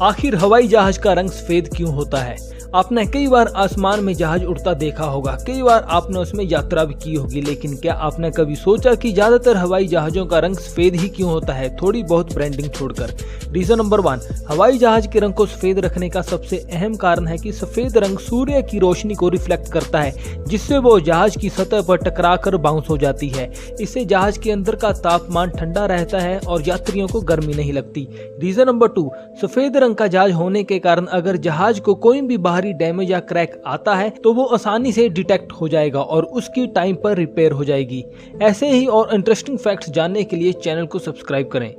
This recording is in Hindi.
आखिर हवाई जहाज का रंग सफेद क्यों होता है? आपने कई बार आसमान में जहाज उड़ता देखा होगा, कई बार आपने उसमें यात्रा भी की होगी, लेकिन क्या आपने कभी सोचा कि ज्यादातर हवाई जहाजों का रंग सफेद ही क्यों होता है, थोड़ी बहुत ब्रांडिंग छोड़कर? रीजन नंबर 1, हवाई जहाज के रंग को सफेद रखने का सबसे अहम कारण है कि सफेद रंग सूर्य की रोशनी को रिफ्लेक्ट करता है, जिससे वो जहाज की सतह पर टकरा कर बाउंस हो जाती है। इससे जहाज के अंदर का तापमान ठंडा रहता है और यात्रियों को गर्मी नहीं लगती। रीजन नंबर 2, सफेद रंग का जहाज होने के कारण अगर जहाज को कोई भी बाहरी डैमेज या क्रैक आता है तो वो आसानी से डिटेक्ट हो जाएगा और उसकी टाइम पर रिपेयर हो जाएगी। ऐसे ही और इंटरेस्टिंग फैक्ट्स जानने के लिए चैनल को सब्सक्राइब करें।